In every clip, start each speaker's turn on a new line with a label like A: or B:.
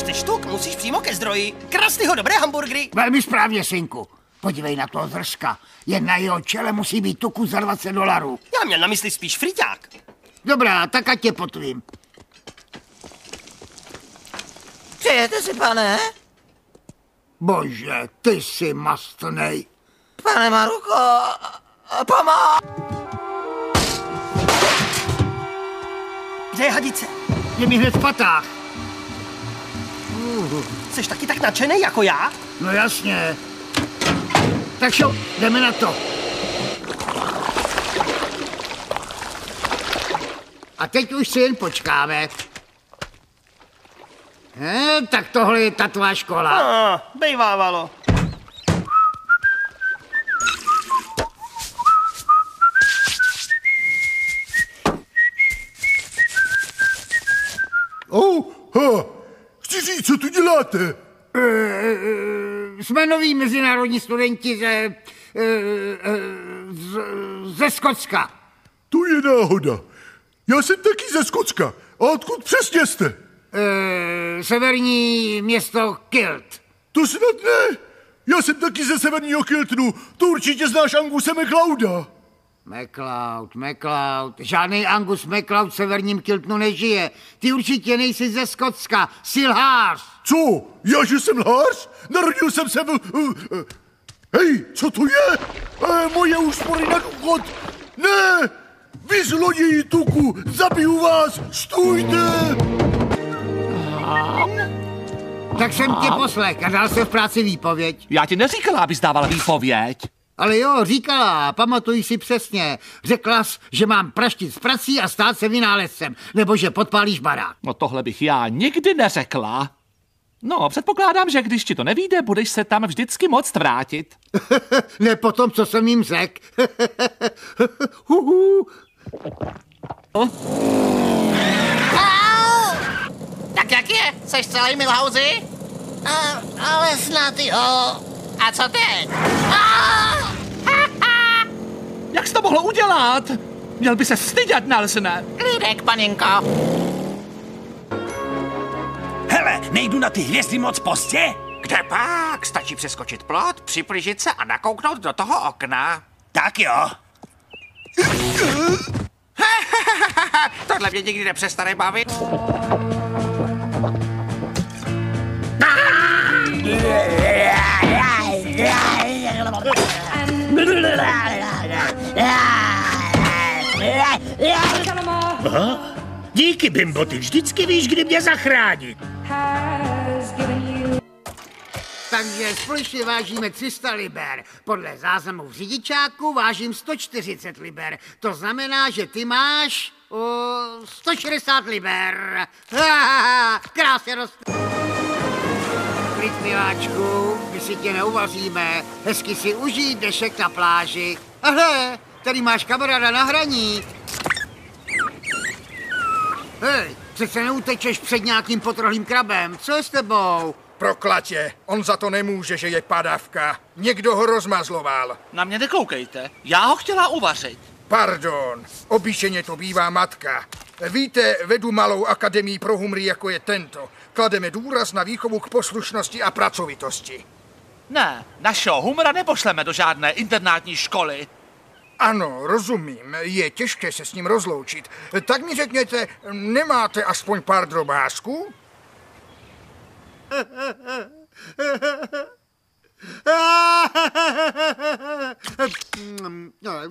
A: Když chceš tuk, musíš přímo ke zdroji. Krasnyho dobré hamburgery.
B: Velmi správně, synku. Podívej na toho zrska. Jen na jeho čele musí být tuku za $20.
A: Já měl na mysli spíš friťák.
B: Dobrá, tak ať tě potvím.
C: Přejete si, pane?
B: Bože, ty jsi mastnej.
C: Pane Maruko, pomoc!
A: Kde je hadice?
B: Je mi hned v patách.
A: Jsi taky tak nadšenej jako já?
B: No jasně. Tak šo, jdeme na to. A teď už si jen počkáme. Tak tohle je ta tvá škola.
A: Bejvávalo.
D: Chci říct, co tu děláte?
B: Jsme noví mezinárodní studenti ze Skotska.
D: To je náhoda. Já jsem taky ze Skotska. A odkud přesně jste?
B: Severní město Kilt.
D: To snad ne. Já jsem taky ze severního Kiltonu. To určitě znáš Anguse MacLeoda.
B: MacLeod. Žádný Angus MacLeod v severním Kiltonu nežije. Ty určitě nejsi ze Skotska. Jsi lhář.
D: Co? Já, že jsem lhář? Narodil jsem se Hej, co to je? Moje úspory na důchod. Ne! Vy zloději tuku, zabiju vás, stůjte!
B: Tak jsem tě poslech a dal se v práci výpověď.
E: Já ti neříkala, abys dával výpověď.
B: Ale jo, říkala, pamatuj si přesně. Řekla jsi, že mám praštit s prací a stát se vynálezcem, nebo že podpálíš barák.
E: No tohle bych já nikdy neřekla. No, předpokládám, že když ti to nevíde, budeš se tam vždycky moct vrátit.
B: Ne po tom, co jsem jim řekl.
C: Tak jak je? Seš celý, Milhousey? Ale snad jo. A co teď?
E: Jak jsi to mohl udělat? Měl by se stydět, Nelsone.
C: Klídek, paninko.
F: Hele, nejdu na ty hvězdy moc pozdě?
C: Kde pak? Stačí přeskočit plot, připlížit se a nakouknout do toho okna.
F: Tak jo.
C: Tohle mě nikdy nepřestane bavit.
F: Díky, Bimbo, ty vždycky víš, kdy mě zachránit.
B: Takže společně vážíme 300 liber. Podle záznamu v řidičáku vážím 140 liber. To znamená, že ty máš 160 liber. Krásně Klid, miláčku, my si tě neuvaříme. Hezky si užij dešek na pláži. Ahle, tady máš kamaráda na hraní. Hej, přece neutečeš před nějakým potrohlým krabem. Co je s tebou?
G: Proklatě, on za to nemůže, že je padavka. Někdo ho rozmazloval.
E: Na mě nekoukejte, já ho chtěla uvařit.
G: Pardon, obyčejně to bývá matka. Víte, vedu malou akademii pro humry, jako je tento. Klademe důraz na výchovu k poslušnosti a pracovitosti.
E: Ne, našeho humra nepošleme do žádné internátní školy.
G: Ano, rozumím, je těžké se s ním rozloučit. Tak mi řekněte, nemáte aspoň pár drobásků?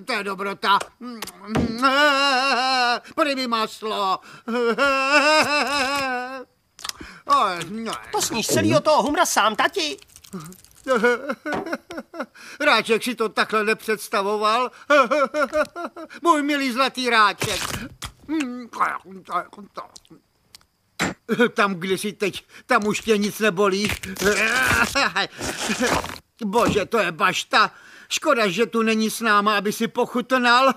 B: To je dobrota. Podej mi maslo.
A: To sníš celýho toho humra sám, tati.
B: Ráček si to takhle nepředstavoval. Můj milý zlatý Ráček. Tam, kde jsi teď, tam už tě nic nebolí. Bože, to je bašta. Škoda, že tu není s náma, aby si pochutnal.